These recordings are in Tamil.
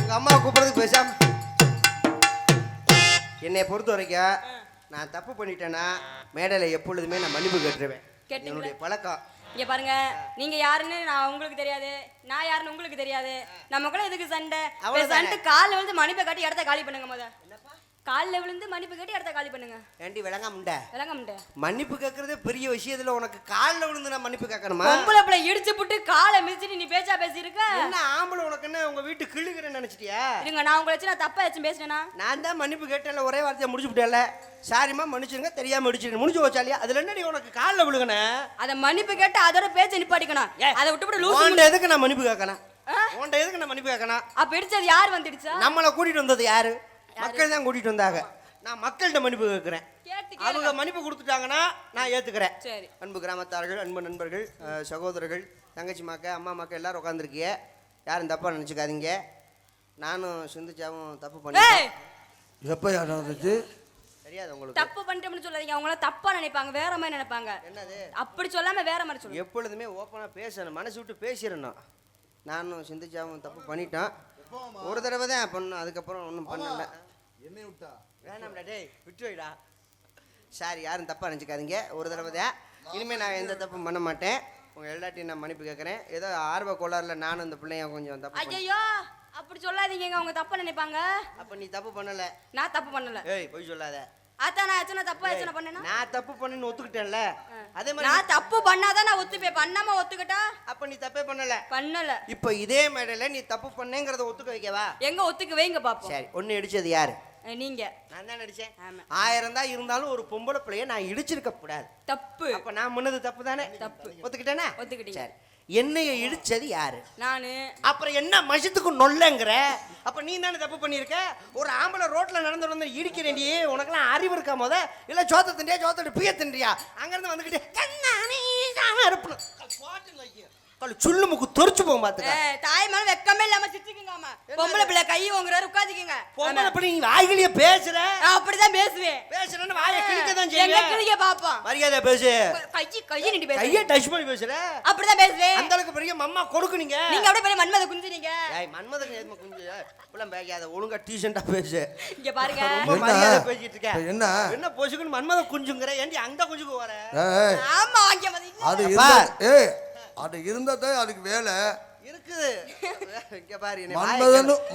எங்க அம்மா கூப்பிடுறதுக்கு பேசாம. என்னை பொறுத்த வரைக்கும் நான் தப்பு பண்ணிட்டேன்னா மேடையில் எப்பொழுதுமே நான் மன்னிப்பு கேட்டுருவேன். என்னுடைய பழக்கம். இங்க பாருங்க, நீங்க யாருன்னு நான் உங்களுக்கு தெரியாது, நான் யாருன்னு உங்களுக்கு தெரியாது. நமக்குள்ள எதுக்கு சண்டை? சண்டை காலில் விழுந்து மன்னிப்பை காட்டி இடத்த காலி பண்ணுங்க. முத காலில் விழுந்து மன்னிப்பு கேட்டு இடத்த காலி பண்ணுங்க. ஏண்டி விளங்க முண்டை? மன்னிப்பு கேட்கறதே பெரிய விஷயத்துல உனக்கு காலில் விழுந்து நான் மன்னிப்பு கேட்கணுமா? பொம்பளை பிள்ளை இடிச்சு புட்டு காலை மிதிச்சிட்டு நீ பேச்சா பேசியிருக்க. என்ன ஆம்பளை உனக்கு என்ன உங்க வீட்டு கிள்ளுகிறேன்னு நினைச்சிட்டியா? இருங்க, நான் உங்களை வச்சு நான் தப்பா வச்சு பேசினேனா? நான் தான் மன்னிப்பு கேட்டேன்ல, ஒரே வார்த்தையை முடிச்சு விட்டேன்ல. சாரிமா மன்னிச்சிருங்க, தெரியாம முடிச்சிருங்க, முடிஞ்சு வச்சாலியா? அதுல என்ன நீ உனக்கு காலில் விழுகன? அதை மன்னிப்பு கேட்டு அதோட பேச்சை நிப்பாட்டிக்கணும். அதை விட்டு லூசு. எதுக்கு நான் மன்னிப்பு கேட்கணும்? உன்ட்ட எதுக்கு நான் மன்னிப்பு கேட்கணும்? அப்ப இடிச்சது யார் வந்துடுச்சா? நம்மளை கூட்டிட்டு வந்தது யாரு? மக்கள் தான் கூட்டிட்டு வந்தாங்க. நான் மக்கள்கிட்ட மன்னிப்பு கேட்கிறேன். அவங்க மன்னிப்பு கொடுத்துட்டாங்கன்னா நான் ஏத்துக்கிறேன். அன்பு கிராமத்தார்கள், அன்பு நண்பர்கள், சகோதரர்கள், தங்கச்சி மாக்க, அம்மா மாக்க எல்லாரும் உட்காந்துருக்கிய. யாரும் தப்பா நினைச்சுக்காதீங்க. நானும் சிந்துச்சாவும் தப்பு பண்ணேன். எப்ப யாராவது தெரியாது உங்களுக்கு. தப்பு பண்ணிட்டோம்னு சொல்லாதீங்க. அவங்கள தப்பா நினைப்பாங்க, வேற மாதிரி நினைப்பாங்க. என்னது? அப்படி சொல்லாம வேற மாதிரி சொல்லுங்க. எப்பொழுதுமே ஓப்பனா பேசணும், மனசு விட்டு பேசிடணும். நானும் சிந்துச்சாவும் தப்பு பண்ணிட்டோம். ஒரு தடவை தான் பண்ணோம், அதுக்கப்புறம் ஒன்றும் பண்ணல. என்ன விட்டா வேணாம்டா டேய், விட்டு வைடா. சாரி, யாரும் தப்பா நினச்சிக்காதீங்க. ஒரு தடவை தான். இனிமேல் நான் எந்த தப்பும் பண்ண மாட்டேன். உங்கள் எல்லாத்தையும் நான் மன்னிப்பு கேட்குறேன். ஏதோ ஆர்வ கோளாறுல நானும் இந்த பிள்ளைய கொஞ்சம் தப்பு. ஐயோ அப்படி சொல்லாதீங்க, அவங்க தப்பா நினைப்பாங்க. அப்போ நீ தப்பு பண்ணல? நான் தப்பு பண்ணல. ஏய் போய் சொல்லாத. அதான் நான் எத்தனை தப்பா எத்தனை பண்ணேனா? நான் தப்பு பண்ணேன்னு ஒத்துக்கிட்டேன்ல. அதே மாதிரி நான் தப்பு பண்ணாதான் நான் ஒத்துப்பேன். பண்ணாம ஒத்துக்கிட்டா அப்ப நீ தப்பே பண்ணல. இப்போ இதே மேடையில நீ தப்பு பண்ணேங்கறத ஒத்துக்க வைக்கவா? எங்க ஒத்துக்க வைங்க பாப்போம். சரி, ஒன்னு இடிச்சது யாரு? நீங்க. நான் தான் அடிச்சேன். 1000 தான் இருந்தாலும் ஒரு பொம்பளை பிள்ளைய நான் இடிச்சிருக்க கூடாது. தப்பு. அப்ப நான் முன்னது தப்பு தானே? தப்பு. ஒத்துக்கிட்டேனா? ஒத்துக்கிட்டீங்க. சரி, என்னைய இடிச்சது யாரு? நானு. அப்புறம் என்ன மஷத்துக்கு நொல்லங்கற? அப்ப நீ தானே தப்பு பண்ணிருக்க. ஒரு ஆம்பளை ரோட்ல நடந்து வந்து இடிக்கிறேன்டி, உனக்கெல்லாம் அறிவு இருக்கா? முத இல்ல சோத்த தின்றியா, சோத்தோட பிய தின்றியா? அங்க இருந்து வந்துகிட்டு கண்ணானே சாம இருப்பணும். சுள்ளு முக்கு தொறிச்சு போகும் பாத்துக்க. தாய் மேல வெக்கமே இல்லாம சிச்சிக்கீங்கமா. பொம்பளை பிள்ளை கை ஓங்கறாரு, உட்கார்ந்துக்கீங்க. பொம்பளை பிள்ளை நீ வாய்களியே பேசுற. நான் அப்படிதான் பேசுவேன். பேசுறேன்னு வாயை கிழிக்க தான் செய்வே. எங்க கிழிக்க பாப்போம். மரியாதை பேசு. கை நீட்டி பேசு. கையை டச் பண்ணி பேசுற. அப்படிதான் பேசுவேன். அந்த அளவுக்கு பெரிய மம்மா கொடுக்குனீங்க. நீங்க அப்படியே பெரிய மன்மத குஞ்சுனீங்க. ஏய் மன்மதன் ஏதுமா குஞ்சு? இப்பலாம் பேசாத, ஒழுங்கா டீசன்ட்டா பேசு. இங்க பாருங்க, ரொம்ப மரியாதை பேசிட்டு இருக்க. என்ன பொசுக்குன்னு மன்மத குஞ்சுங்கற? ஏண்டி அந்த குஞ்சுக்கு வர? ஆமா அங்க வந்து அது இருந்தா ஏய் அது இருந்தாதே அதுக்கு வேலை இருக்குது. இங்க பாரு,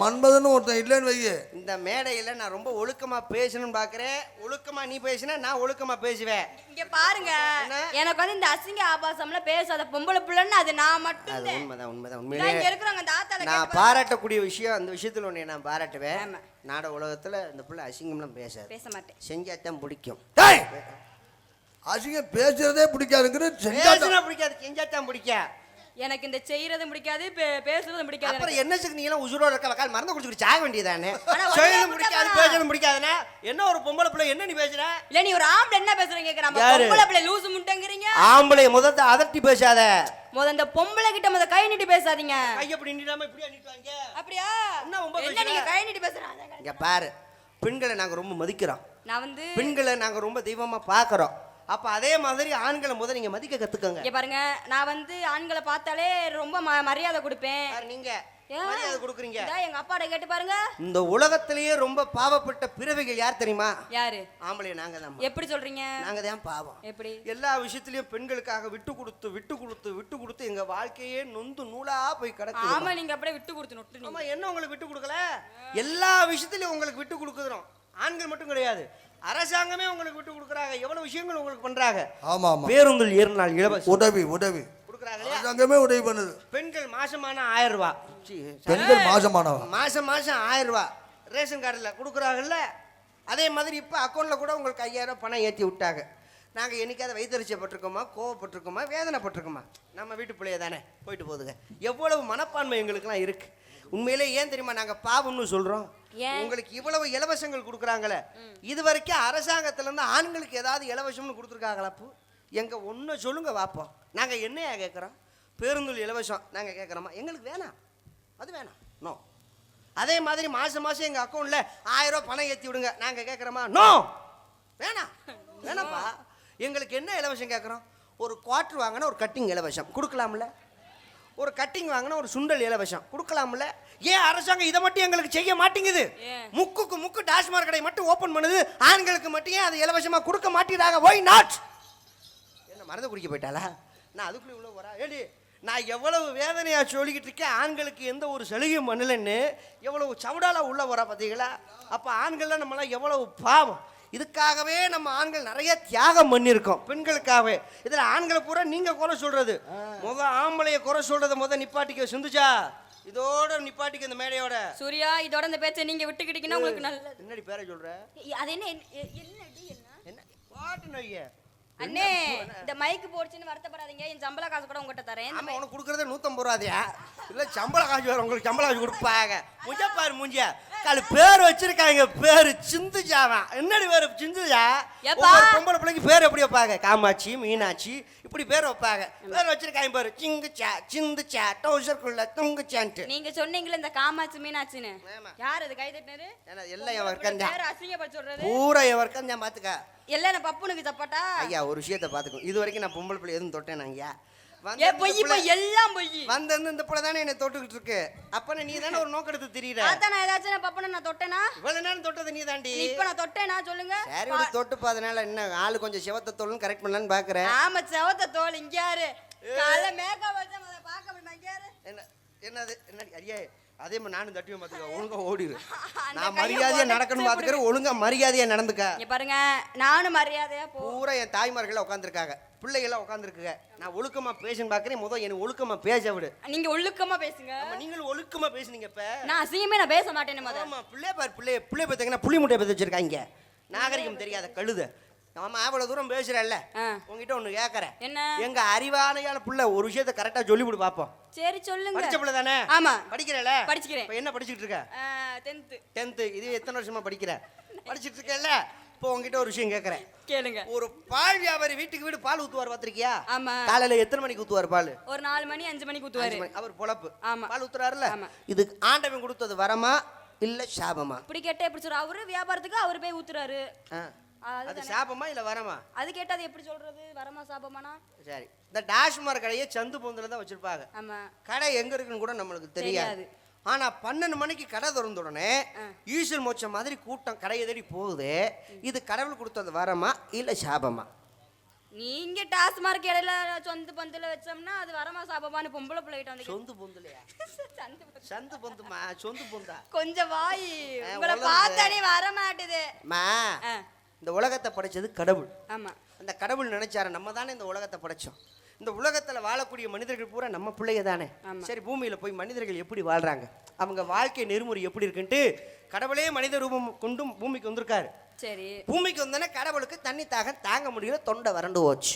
மன்மதன் ஒருத்தன் இல்லன்னு வையே. இந்த மேடையில நான் ரொம்ப ஒழுக்கமா பேசணும்னு பாக்குறேன். ஒழுக்கமா நீ பேசினா நான் ஒழுக்கமா பேசுவேன். இங்க பாருங்க, எனக்கு வந்து இந்த அசிங்க ஆபாசம்ல பேசாத பொம்பளை பிள்ளைன்னு அது நான் மட்டும் தான். உண்மைதான். உண்மையிலே இங்க இருக்குறவங்க அந்த ஆத்தால நான் பாராட்டக்கூடிய விஷயம், அந்த விஷயத்துல உன்னை நான் பாராட்டுவேன். நாட உலகத்துல இந்த பிள்ளை அசிங்கம்லாம் பேசாது. பேச மாட்டேன். செஞ்சாதான் பிடிக்கும். அசிங்கம் பேசுறதே பிடிக்காதுங்கிற. செஞ்சாதான் பிடிக்காது, செஞ்சாதான் பிடிக்கும். எனக்கு இந்த செய்யறதும் பிடிக்காது, பேசுறதும் பிடிக்காது. அப்புறம் என்னச்சுக்கு நீ எல்லாம் உசுரோட இருக்க வக்கால் மறந்து குடிச்சிட்டு சாக வேண்டியதானே? செய்யறதும் பிடிக்காது, பேசுறதும் பிடிக்காதுன்னா என்ன? ஒரு பொம்பளை பிள்ளை என்ன நீ பேசுற? இல்ல நீ ஒரு ஆம்பளை என்ன பேசுறீங்க கேக்குறாங்க. பொம்பளை பிள்ளை லூசு முட்டங்கறீங்க. ஆம்பளை முதல்ல அதட்டி பேசாத. இந்த பொம்பளை கிட்ட முத கை நீட்டி பேசாதீங்க. கை அப்படி நீட்டாம இப்படியே நீட்டுவாங்க. அப்படியா? என்ன நீங்க கை நீட்டி பேசுறாங்க? இங்க பாரு, பெண்களை நாங்க ரொம்ப மதிக்கிறோம். நான் வந்து பெண்களை நாங்க ரொம்ப தெய்வமா பாக்குறோம். அப்ப அதே மாதிரி ஆண்களை முதல்ல நீங்க மதிக்க கத்துக்கங்க. இங்க பாருங்க, நான் வந்து ஆண்களை பார்த்தாலே ரொம்ப மரியாதை கொடுப்பேன். நீங்க மரியாதை கொடுக்குறீங்க. எங்க அப்பாட்ட கேட்டு பாருங்க. இந்த உலகத்திலேயே ரொம்ப பாவப்பட்ட பிறவிகள் யார் தெரியுமா? யாரு? ஆம்பளை நாங்க தான். எப்படி சொல்றீங்க? நாங்க தான் பாவம். எப்படி? எல்லா விஷயத்திலயும் பெண்களுக்காக விட்டு கொடுத்து எங்க வாழ்க்கையே நொந்து நூலா போய் கிடக்கு. ஆமா, நீங்க அப்படியே விட்டு கொடுத்து நொட்டு. ஆமா, என்ன உங்களுக்கு விட்டு கொடுக்கல? எல்லா விஷயத்திலயும் உங்களுக்கு விட்டு கொடுக்குறோம். ஆண்கள் மட்டும் கிடையாது, அரசாங்கமே உங்களுக்கு விட்டு கொடுக்குறாங்க. எவ்வளவு விஷயங்கள் உங்களுக்கு பண்றாங்க. ஆமா ஆமா. பேருந்தில் ஏறினால் இலவச உதவி கொடுக்குறாங்க. அரசாங்கமே உதவி பண்ணுது. பெண்கள் மாசமான 1000 ரூபாய். பெண்கள் மாசம் 1000 ரூபாய் ரேஷன் கார்டில் கொடுக்குறாங்கல்ல. அதே மாதிரி இப்போ அக்கௌண்ட்ல கூட உங்களுக்கு 5000 பணம் ஏற்றி விட்டாங்க. நாங்கள் என்னைக்காவது வைத்தறிச்சப்பட்டிருக்கோமா, கோவப்பட்டிருக்கோமா, வேதனைப்பட்டிருக்கோமா? நம்ம வீட்டு பிள்ளைய தானே போயிட்டு போகுதுங்க. எவ்வளவு மனப்பான்மை எங்களுக்குலாம் இருக்கு. உண்மையிலே ஏன் தெரியுமா நாங்கள் பாவம்னு சொல்கிறோம்? உங்களுக்கு இவ்வளவு இலவசங்கள் கொடுக்குறாங்களே, இது வரைக்கும் அரசாங்கத்துல இருந்து ஆண்களுக்கு ஏதாவது இலவசம்னு கொடுத்துருக்காங்களாப்பு? எங்க ஒன்று சொல்லுங்க வாப்போம். நாங்கள் என்னையா கேட்குறோம்? பேருந்தில் இலவசம் நாங்கள் கேட்குறோமா? எங்களுக்கு வேணாம், அது வேணாம். நோ. அதே மாதிரி மாதம் எங்கள் அக்கௌண்ட்ல 1000 ரூபாய் பணம் ஏற்றி விடுங்க நாங்கள் கேட்குறோமா? நோ, வேணாப்பா. எங்களுக்கு என்ன இலவசம் கேட்குறோம்? ஒரு குவார்டர் வாங்கினா ஒரு கட்டிங் இலவசம் கொடுக்கலாம்ல? ஒரு கட்டிங் வாங்கினா ஒரு சுண்டல் இலவசம் கொடுக்கலாம்ல? ஏன் அரசாங்கம் இதை மட்டும் எங்களுக்கு செய்ய மாட்டேங்குது? முக்குக்கு முக்கு டாஸ்மாக் கடை மட்டும் ஓபன் பண்ணுது, ஆண்களுக்கு மட்டும் ஏன் அது இலவசமா கொடுக்க மாட்டேங்கிறாங்க? Why not? என்ன மருந்து குடிக்க போயிட்டாளா? நான் அதுக்குள்ளே இவ்வளோ வரா? ஏடி, நான் எவ்வளவு வேதனையா சொல்லிக்கிட்டு இருக்கேன், ஆண்களுக்கு எந்த ஒரு சலுகையும் பண்ணலன்னு எவ்வளவு சவுடாலா உள்ள வரா பார்த்தீங்களா? அப்போ ஆண்கள்லாம் நம்மளாம் எவ்வளவு பாவம். இதுக்காகவே நம்ம ஆண்கள் நிறைய தியாகம் பண்ணியிருக்கோம் பெண்களுக்காகவே. இதில் ஆண்களை பூரா நீங்கள் குறை சொல்றது, ஆம்பளைய குறை சொல்றதை நிப்பாட்டிக்க. சிந்துச்சா, இதோட நிப்பாட்டிக்க இந்த மேடையோட. சூர்யா, இதோட இந்த பேச்சை நீங்க விட்டுக்கிட்டீங்கன்னா உங்களுக்கு நல்லது. என்னடி பேரை சொல்ற? அது என்ன பாட்டு நோய்ய அண்ணே, இந்த மைக்கு போடுச்சுன்னு வருத்தப்படாதீங்க. என் சம்பள காசு கூட உங்ககிட்ட தரேன். ஆமா, உனக்கு கொடுக்கறதே 150 ரூபாதியா? இல்ல சம்பள காசு வேற, உங்களுக்கு சம்பள காசு கொடுப்பாங்க. முஞ்ச பாரு முஞ்ச காலு பேர் வச்சிருக்காங்க, பேரு சிந்துஜாவன். என்னடி பேரு சிந்துஜா? பொம்பளை பிள்ளைக்கு பேர் எப்படி வைப்பாங்க? காமாட்சி, மீனாட்சி, இப்படி பேர் வைப்பாங்க. பேர் வச்சிருக்காங்க பாரு, சிங்குச்சா, சிந்துச்சா, டவுசருக்குள்ள துங்குச்சான்ட்டு. நீங்க சொன்னீங்களே இந்த காமாட்சி மீனாட்சின்னு, யார் அது கை தட்டினாரு? எல்லாம் என் வர்க்கம் தான். அசிங்கப்பட்டு சொல்றது பூரா என் வர்க்கம் தான். பாத்துக்க எல்லாம் நான் பப்புனுக்கு சப்பாட்டா. ஐயா, ஒரு விஷயத்த பாத்துக்கோ, இது வரைக்கும் நான் பொம்பளை பிள்ளை எதுவும் தொட்டேன் ஐயா? எல்லாம் பொய். வந்து இந்த பிள்ளை தானே என்னை தொட்டுக்கிட்டு இருக்கு. அப்ப நீ தானே ஒரு நோக்கம் எடுத்து தெரியுற. அதான் நான் ஏதாச்சும் பப்பன நான் தொட்டேனா? இவ்வளவு நேரம் தொட்டது நீ தாண்டி. இப்ப நான் தொட்டேனா சொல்லுங்க? சரி, ஒரு தொட்டுப்பா. அதனால என்ன ஆளு கொஞ்சம் செவத்த தோல்னு கரெக்ட் பண்ணலான்னு பாக்குறேன். ஆமா, செவத்த தோல். இங்க யாரு கால மேக்கப் வச்ச அத பாக்க முடியுமா? இங்க யாரு? என்னது என்னடி அரியே? அதே மாதிரி நானும் தட்டியும் பாத்துக்க. ஒழுங்கா ஓடிடு. நான் மரியாதையா நடக்கணும் பாத்துக்கிறேன், ஒழுங்கா மரியாதையா நடந்துக்க. இங்க பாருங்க, நானும் மரியாதையா பூரா என் தாய்மார்கள் உட்காந்துருக்காங்க, பிள்ளைகள்லாம் உட்காந்துருக்குங்க. நான் ஒழுக்கமா பேசுன்னு பாக்குறேன். முதல் எனக்கு ஒழுக்கமா பேச விடு. நீங்க ஒழுக்கமா பேசுங்க. நீங்களும் ஒழுக்கமா பேசுனீங்க. இப்ப நான் அசிங்கமே நான் பேச மாட்டேன். ஆமா, பிள்ளை பாரு, பிள்ளை பார்த்தீங்கன்னா புளி முட்டை பத்தி வச்சிருக்காங்க. நாகரிகம் தெரியாத கழுத. ஆமா, அவ்வளவு தூரம் பேசுறல்ல, உங்ககிட்ட ஒண்ணு கேக்குறேன். என்ன? எங்க அறிவானையான புள்ள ஒரு விஷயத்தை கரெக்டா சொல்லிவிடு பாப்போம். சரி சொல்லுங்க. படிச்ச புள்ள தானே? ஆமா. படிக்கிறல? படிச்சுக்கிறேன். இப்ப என்ன படிச்சிட்டு இருக்க? 10th. இது எத்தனை வருஷமா படிக்கிற? படிச்சிட்டு இருக்கல? இப்போ உங்ககிட்ட ஒரு விஷயம் கேக்குறேன், கேளுங்க. ஒரு பால் வியாபாரி வீட்டுக்கு வீடு பால் ஊத்துவார் பாத்திருக்கியா? ஆமா. காலையில எத்தனை மணிக்கு ஊத்துவார் பால்? ஒரு 4 மணி 5 மணிக்கு ஊத்துவாரு. அவர் பொழப்பு. ஆமா. பால் ஊத்துறாருல, இது ஆண்டவன் கொடுத்தது வரமா இல்ல சாபமா? இப்படி கேட்டா எப்படி சொல்ற? அவரு வியாபாரத்துக்கு அவரு போய் ஊத்துறாரு. அது சாபமா இல்ல வரமா? அது கேட்டா அது எப்படி சொல்றது? வரமா சாபமானா? சரி, இந்த டாஸ்மாக் கடையை சந்து பொந்துல தான் வச்சிருப்பாங்க. ஆமா. கடை எங்க இருக்குன்னு கூட நம்மளுக்கு தெரியாது. ஆனா 12 மணிக்கு கடை திறந்த உடனே ஈசல் மோச்ச மாதிரி கூட்டம் கடையை தேடி போகுது. இது கடவுள் கொடுத்தது வரமா இல்ல சாபமா? நீங்க டாஸ்மார்க் இடையில சொந்த பந்துல வச்சோம்னா அது வரமா சாபமான்னு பொம்பளை பிள்ளைகிட்ட வந்து. சொந்த பொந்துலையா? சந்து பொந்துமா? சொந்த பொந்தா? கொஞ்சம் வாய், உங்களை பார்த்தாலே வர மாட்டுது. இந்த உலகத்தை படைச்சது கடவுள். ஆமா. அந்த கடவுள் நினைச்சாரு, நம்ம தானே இந்த உலகத்தை படைச்சோம். இந்த உலகத்துல வாழக்கூடிய மனிதர்கள் பூரா நம்ம பிள்ளைய தானே. சரி, பூமியில போய் மனிதர்கள் எப்படி வாழ்றாங்க, அவங்க வாழ்க்கை நெறிமுறை எப்படி இருக்குன்ட்டு கடவுளே மனித ரூபம் கொண்டும் பூமிக்கு வந்திருக்காரு. சரி. பூமிக்கு வந்தோடனே கடவுளுக்கு தண்ணி தாங்க முடியல, தொண்டை வறண்டு போச்சு.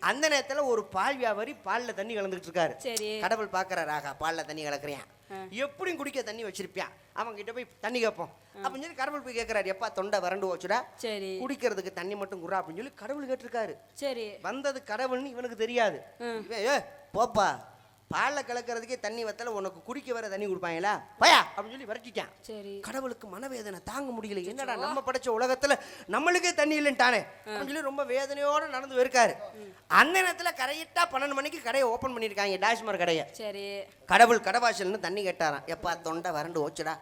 அந்த நேரத்துல ஒரு பால் வியாபாரி பால்ல தண்ணி கலந்துட்டு இருக்காரு. கடவுள் பாக்குறாரு, ஆகா பால்ல தண்ணி கலக்குறேன், எப்படியும் குடிக்க தண்ணி வச்சிருப்பியான். அவங்க கிட்ட போய் தண்ணி கேட்போம் அப்படின்னு சொல்லி கடவுள் போய் கேட்கிறாரு, எப்பா தொண்டை வறண்டு போச்சுடா, குடிக்கிறதுக்கு தண்ணி மட்டும் குறா அப்படின்னு சொல்லி கடவுள் கேட்டிருக்காரு. சரி, வந்தது கடவுள்னு இவனுக்கு தெரியாது. போப்பா, பால்ல கலக்கிறதுக்கே தண்ணி வத்தல, உனக்கு குடிக்க வர தண்ணி கொடுப்பாங்களா பயா அப்படின்னு சொல்லி விரட்டிட்டான். சரி, கடவுளுக்கு மனவேதனை தாங்க முடியல. என்னடா நம்ம படைச்ச உலகத்துல நம்மளுக்கே தண்ணி இல்லைன்ட்டானே அப்படின்னு சொல்லி ரொம்ப வேதனையோட நடந்து இருக்காரு. அந்த நேரத்துல கரெக்டா 12 மணிக்கு கடையை ஓபன் பண்ணிருக்காங்க, டாஸ்மாக் கடையை. சரி, கடவுள் கடவாசல்னு தண்ணி கேட்டாராம். எப்பா தொண்டை வறண்டு ஓச்சுடா,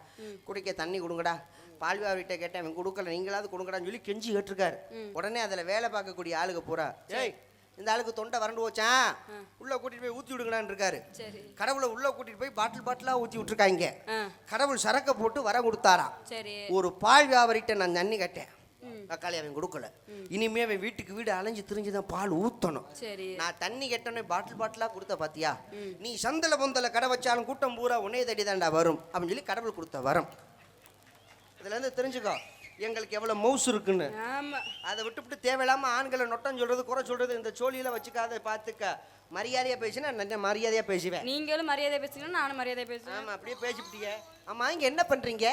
குடிக்க தண்ணி கொடுங்கடா. பால்வியாவிட்ட கேட்டேன், அவன் கொடுக்கல, நீங்களாவது கொடுங்கடான்னு சொல்லி கெஞ்சி கேட்டிருக்காரு. உடனே அதுல வேலை பார்க்கக்கூடிய ஆளுக பூரா, ஏய் இந்த ஆளுக்கு தொண்டை வறண்டு போச்சான், உள்ள கூட்டிட்டு போய் ஊத்தி விடுங்கடான்னு இருக்காரு. கடவுளை உள்ள கூட்டிட்டு போய் பாட்டிலா ஊத்தி விட்டுருக்காங்க. கடவுள் சரக்க போட்டு வர கொடுத்தாராம். ஒரு பால் வியாபாரிட்ட நான் தண்ணி கேட்டேன், தக்காளி அவன் கொடுக்கல. இனிமே அவன் வீட்டுக்கு வீடு அலைஞ்சு திரிஞ்சுதான் பால் ஊத்தணும். நான் தண்ணி கேட்டோன்னே பாட்டிலா கொடுத்த பாத்தியா, நீ சந்தல பொந்தல கடை வச்சாலும் கூட்டம் பூரா உன்னைய தடி தாண்டா வரும் அப்படின்னு சொல்லி கடவுள் கொடுத்த வரம். இதுல இருந்து தெரிஞ்சுக்கோ எங்களுக்கு எவ்வளவு மவுசு இருக்குன்னு. அதை விட்டுவிட்டு தேவையில்லாம ஆண்களை நொட்டம் சொல்றது, குறை சொல்றது, இந்த சோழியில வச்சுக்காத. பாத்துக்க, மரியாதையா பேசினா நான் மரியாதையா பேசுவேன். நீங்களும் மரியாதை பேசுங்க, நானும் மரியாதை பேசுவேன். ஆமா, அப்படியே பேசிவிட்டீங்க. ஆமா, இங்க என்ன பண்றீங்க?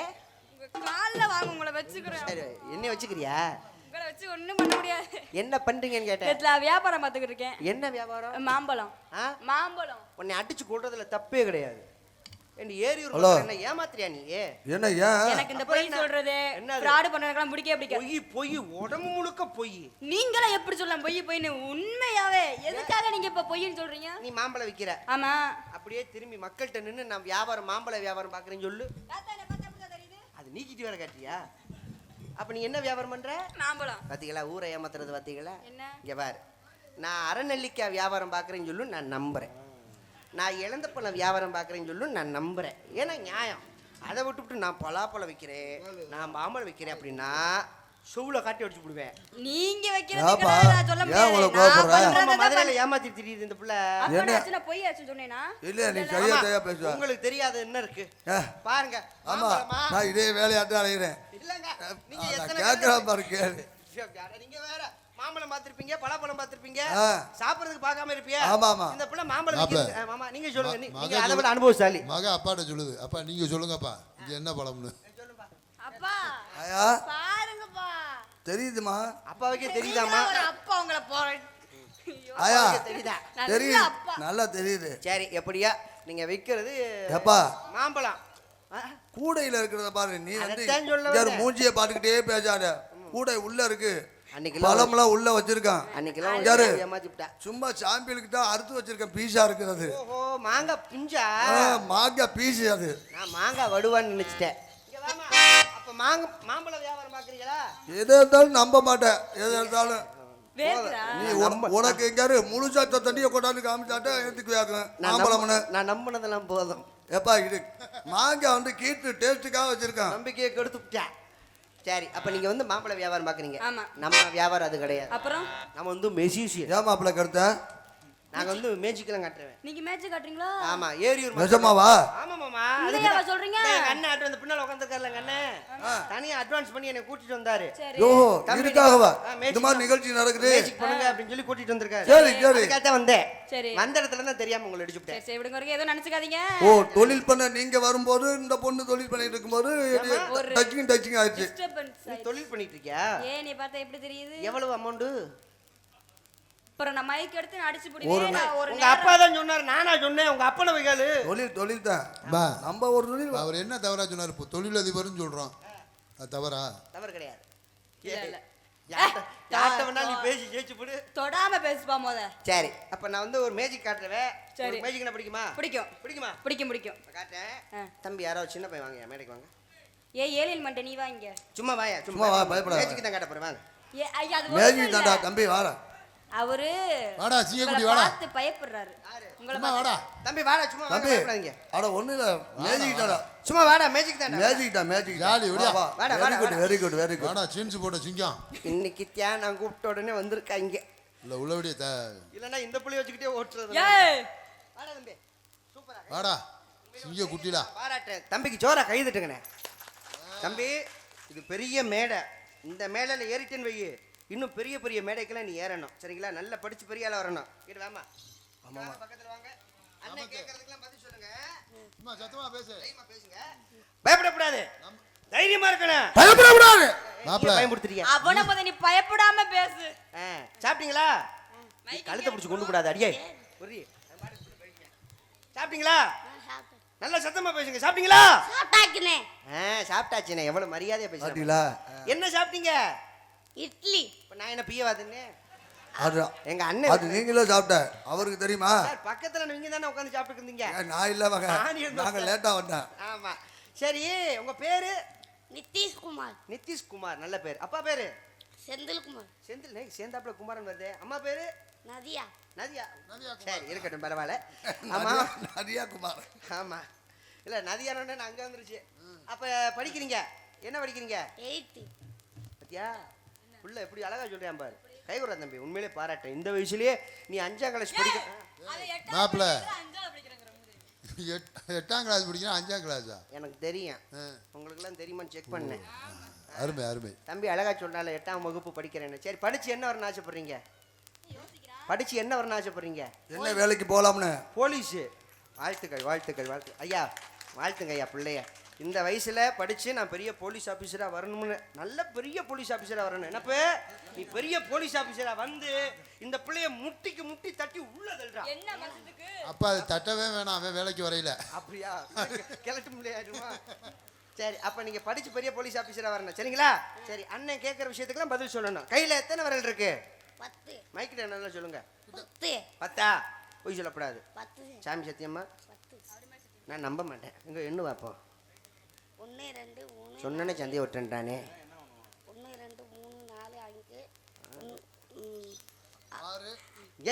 கால்ல வாங்க, உங்களை வச்சுக்கிறேன். சரி, என்ன வச்சுக்கிறியா? உங்களை வச்சு ஒண்ணும் பண்ண முடியாது. என்ன பண்றீங்கன்னு கேட்டேன். வியாபாரம் பார்த்துக்கிட்டு இருக்கேன். என்ன வியாபாரம்? மாம்பழம். மாம்பழம். உன்னை அடிச்சு கொள்றதுல தப்பே கிடையாது. ஏரியூர் ஹலோ. என்ன ஏமாத்துறியா நீ? என்ன ஏன் எனக்கு இந்த அப்புறம் பொய் என்ன? சொல்றது என்னது? ஃப்ராட் பண்றதுக்கெல்லாம் பிடிக்கவே பிடிக்காது. பொய் பொய் உடம்பு முழுக்க பொய். நீங்களே எப்படி சொல்லலாம் பொய் பொய்ன்னு? உண்மையாவே எதுக்காக நீங்க இப்ப பொய்ன்னு சொல்றீங்க? நீ மாம்பழம் விக்கிற, ஆமா. அப்படியே திரும்பி மக்கள்கிட்ட நின்னு நான் வியாபாரம் மாம்பழ வியாபாரம் பாக்குறேன்னு சொல்லு. அது நீக்கிட்டு வேற காட்டியா? அப்ப நீ என்ன வியாபாரம் பண்ற? மாம்பழம். பாத்தீங்களா ஊரை ஏமாத்துறது பாத்தீங்களா? என்ன? இங்க பாரு, நான் அரைநெல்லிக்காய் வியாபாரம் பாக்குறேன்னு சொல்லு, நான் நம்புறேன். நான் இழந்த பழம் வியாபாரம் பாக்குறேன்னு சொல்லு, நான் நம்புறேன். ஏன்னா நியாயம். அதை விட்டுவிட்டு நான் பலாப்பழம் வைக்கிறேன், நான் மாம்பழம் வைக்கிறேன் அப்படின்னா சோவுல காட்டி அடிச்சு விடுவேன். நீங்க ஏப்பா, வைக்கிறதுக்கு நான் சொல்ல ஏன் இவ்வளவு முடியாது. நான் கோவப்படுற? பண்றதை நம்ம தான் மதுரையில ஏமாத்தி திரியுது இந்த புள்ள. அப்ப என்ன? நான் ஆச்சுன்னா பொய் ஆச்சுன்னு சொன்னேனா? இல்ல நீ சரியா சரியா பேசுவ. உங்களுக்கு தெரியாத என்ன இருக்கு ஏ, பாருங்க. ஆமா மாம்பழமா? நான் இதே வேலையாட்டு அலைகிறேன். இல்லங்க, நீங்க நான் எத்தனை கேட்கறேன் பாரு கேளு. நீங்க வேற மாம்பழம் பார்த்திருப்பீங்க, பலாப்பழம் பார்த்திருப்பீங்க, ஆ. சாப்பிடுறதுக்கு பார்க்காம இருப்பியா? ஆமா, ஆமா. இந்த புள்ள மாம்பழம் மாப்பிள. விக்குது. மாமா நீங்க சொல்லுங்க, நீங்க மகன் அதை விட அனுபவசாலி. மக அப்பாட்ட சொல்லுது, அப்பா நீங்க சொல்லுங்கப்பா இங்க என்ன பழம்னு. அப்பா ஆயா பாருங்கப்பா. தெரியுதுமா? அப்பாவுக்கே தெரியுதாமா? ஒரு அப்பா உங்களை போறேன். ஆயா அப்பாவுக்கே தெரியுதா? நல்ல தெரியுது, அப்பா. நல்லா தெரியுது. சரி, எப்படியா நீங்க வைக்கிறது எப்பா மாம்பழம்? ஆ? கூடையில இருக்கிறத பாரு. நீ வந்து அதைத்தான் சொல்ல இங்க வந்தேன். மூஞ்சிய பாத்துக்கிட்டே பேசாத. கூடை உள்ள இருக்கு, அன்னைக்கெல்லாம் பழம்லாம் உள்ள வச்சிருக்கான். அன்னைக்கெல்லாம் யாரு? ஏமாத்தி விட்டா. சும்மா சாம்பியலுக்கு தான் அறுத்து வச்சிருக்கேன், பீஸா இருக்கிறது. ஓஹோ, மாங்காய் பிஞ்சா? மாங்க பீஸ் அது. நான் மாங்காய் வடுவான்னு நினைச்சிட்டேன். இங்க வாம்மா. அப்ப மாம்பழம் வியாபாரம் பாக்குறீங்களா? எதை இருந்தாலும் நம்ப மாட்டேன். எதை இருந்தாலும் வேகுதா? நீ உனக்கு எங்காரு முழுசா தண்ணியை கொண்டாந்து காமிச்சாட்டா எடுத்துக்கு வேகும் மாம்பழம்னு. நான் நம்பினதெல்லாம் போதும். எப்பா இது மாங்காய் வந்து கீட்டு டேஸ்ட்டுக்காக வச்சிருக்கான். நம்பிக்கையை கெடுத்து விட்டேன். சரி, அப்ப நீங்க வந்து மாம்பழ வியாபாரம் பாக்குறீங்க. ஆமா. நம்ம வியாபாரம் அது கிடையாது. அப்புறம் நம்ம வந்து மெஜிஷியன். ஏன் மாப்பிள்ள கருத்த? நாங்க வந்து மேஜிக்கெல்லாம் காட்டுறேன். நீங்க மேட்ச் காட்டுறீங்களா? ஆமா, ஏரியூர் நிஜமாவா? ஆமா மாமா. உண்மையாவா சொல்றீங்க? எங்க அண்ணன் அட்வான்ஸ் அந்த பின்னால உட்கார்ந்திருக்காருல எங்க அண்ணன், தனியா அட்வான்ஸ் பண்ணி என்னை கூட்டிட்டு வந்தாரு. சரி. யோ தம்பி, இதுக்காகவா மேஜிக் இந்த மாதிரி நிகழ்ச்சி நடக்குது? மேஜிக் பண்ணுங்க அப்படின்னு சொல்லி கூட்டிட்டு வந்திருக்காரு. சரி சரி. அதுக்காக தான் வந்தேன். சரி. வந்த இடத்துல தான் தெரியாம உங்களை அடிச்சு விட்டேன். சரி சரி விடுங்க, வரைக்கும் எதுவும் நினைச்சுக்காதீங்க. ஓ தொழில் பண்ண நீங்க வரும்போது இந்த பொண்ணு தொழில் பண்ணிட்டு இருக்கும்போது ஒரு டச்சிங் ஆயிடுச்சு. டிஸ்டர்பன்ஸ் நீ தொழில் பண்ணிட்டு இருக்கியா? ஏன் நீ பார்த்தா எப்படி தெரியுது? எவ்வளவு அமௌண்ட்? அப்புறம் நான் மைக் எடுத்து நான் அடிச்சு ஒரு புடிவேன். நான் ஒரு உங்க அப்பா தான் சொன்னாரு, நானா சொன்னேன்? உங்க அப்பனை வைக்காலு. தொழில் தான். பா நம்ம ஒரு தொழில் அவர் என்ன தவறா சொன்னார்? இப்போ தொழிலதிபர்னு சொல்றோம், அது தவறா? தவறு கிடையாது. இல்ல, இல்ல. யார்கிட்ட வேணா நீ பேசி ஜெயிச்சு போடு. தொடாம பேசுப்பா மொத. சரி, அப்ப நான் வந்து ஒரு மேஜிக் காட்டுறேன். சரி. மேஜிக் என்ன பிடிக்குமா? பிடிக்கும் பிடிக்குமா? பிடிக்கும் பிடிக்கும். இப்ப காட்டுறேன். ஆ. தம்பி யாரோ சின்ன பையன் வாங்க, மேடைக்கு வாங்க. ஏ ஏலியன் மண்டை நீ வாங்க. சும்மா வாயா, சும்மா வா, பயப்படாத. மேஜிக் தான் காட்ட போறேன், வாங்க. ஏ ஐயா அது மேஜிக் ஒண்ணும் தாண்டா இல்ல. தம்பி வாடா. அவரு வாடா சீயக்குடி உங்களை வாடா. பார்த்து பயப்படுறாரு. உங்களை சும்மா வாடா. தம்பி வாடா, சும்மா வாங்க, தம்பி பயப்படாதீங்க. அட ஒண்ணு இல்ல மேஜிக் தாடா. சும்மா வாடா, மேஜிக் தான். மேஜிக் ஜாலி, விடியா. வாடா, வெரி குட் வாடா. Very good very good. வாடா சீன்ஸ் போட்ட சிங்கம். இன்னைக்கு தியான் நான் கூப்பிட்ட உடனே வந்திருக்காங்க. இல்ல உள்ளபடியே இல்லன்னா இந்த புள்ளி வச்சுக்கிட்டே ஓட்டுறது. ஏய் வாடா தம்பி, சூப்பரா. வாடா சிங்க குட்டிடா. பாராட்டேன். தம்பிக்கு ஜோரா கை தட்டுங்கண்ணே. தம்பி, இது பெரிய மேடை. இந்த மேடையில ஏறிட்டேன்னு வை, இன்னும் பெரிய பெரிய மேடைக்கெல்லாம் நீ ஏறணும். சரிங்களா? நல்லா படிச்சு பெரிய ஆளா வரணும். இரு வாமா. ஆமா, பக்கத்துல வாங்க. அண்ணன் கேக்குறதுக்கெல்லாம் பதில் சொல்லுங்க. சும்மா சத்தமா பேசு. தைரியமா பேசுங்க. பயப்படக்கூடாது. தைரியமா இருக்கணும். பயப்படக்கூடாது. மாப்பிள பயமுடுத்துறியா? அவன முத நீ பயப்படாம பேசு. சாப்பிட்டீங்களா? நீ கழுத்தை பிடிச்சு கொண்டு கூடாது, அடியே. புரி. சாப்பிட்டீங்களா? நல்லா சத்தமா பேசுங்க. சாப்பிட்டீங்களா? சாப்பிட்டாச்சுனே. சாப்பிட்டாச்சுண்ணே. எவ்வளவு மரியாதையா பேசுறீங்க. பாத்தீங்களா? என்ன சாப்பிட்டீங்க? இட்லி. இப்ப நான் என்ன பியவாதுன்னு? அது எங்க அண்ணன் அது நீங்களே சாப்பிட்ட அவருக்கு தெரியுமா? சார், பக்கத்துல நீங்க தானே உட்கார்ந்து சாப்பிட்டு இருந்தீங்க. ஏன் நான் இல்ல வாங்க, நானே இருந்தேன் நாங்க சார். லேட்டா வந்தேன். ஆமா. சரி, உங்க பேரு? நிதிஷ்குமார். நிதிஷ்குமார். நல்ல பேர். அப்பா பேரு? செந்தில்குமார். செந்தில். சேர்ந்தாப்புல குமாரன் வருது. அம்மா பேரு? நதியா. நதியா. சரி, இருக்கட்டும், பரவாயில்ல. ஆமா. நதியா குமார். ஆமா. இல்ல, நதியானோட அங்க வந்துருச்சு. அப்ப படிக்கிறீங்க? என்ன படிக்கிறீங்க? 8th. பத்தியா புள்ள எப்படி அழகா சொல்றேன் பாரு. கை விடுற தம்பி, உண்மையிலே பாராட்டேன். இந்த வயசுலயே நீ 5ஆம் கிளாஸ் படிக்க. மாப்பிள 8ஆம் கிளாஸ் படிக்கிறேன், 5ஆம் கிளாஸா? எனக்கு தெரியும். உங்களுக்கு எல்லாம் தெரியுமான்னு செக் பண்ணேன். அருமை அருமை. தம்பி அழகா சொன்னால 8ஆம் வகுப்பு படிக்கிறேன்னு. சரி, படிச்சு என்ன வரணும் ஆசைப்படுறீங்க? படிச்சு என்ன வரணும் ஆசைப்படுறீங்க? என்ன வேலைக்கு போலாம்னு? போலீஸ். வாழ்த்துக்கள் வாழ்த்துக்கள் வாழ்த்து ஐயா. வாழ்த்துங்க ஐயா பிள்ளைய. இந்த வயசுல படிச்சு நான் பெரிய போலீஸ் ஆபீசரா வரணும்னு, நல்ல பெரிய போலீஸ் ஆபீசரா வரணும். என்னப்ப நீ பெரிய போலீஸ் ஆபீசரா வந்து இந்த பிள்ளைய முட்டிக்கு முட்டி தட்டி உள்ள தள்ளுறா. என்ன மனசுக்கு அப்ப அது தட்டவே வேணாம், அவன் வேலைக்கு வரையில. அப்படியா? கிளட்டு முடியாதுமா. சரி, அப்ப நீங்க படிச்சு பெரிய போலீஸ் ஆபீசரா வரணும், சரிங்களா? சரி, அண்ணன் கேட்கற விஷயத்துக்குலாம் பதில் சொல்லணும். கையில எத்தனை விரல் இருக்கு? 10 மைக்கிட்ட நல்லா சொல்லுங்க. 10 10ஆ? பொய் சொல்லக்கூடாது. 10 சாமி சத்தியம்மா 10 நான் நம்ப மாட்டேன். எங்க எண்ணு பார்ப்போம். 1 2 3 சொன்னனே சந்தையை விட்டுட்டானே. 1 2 3 4 5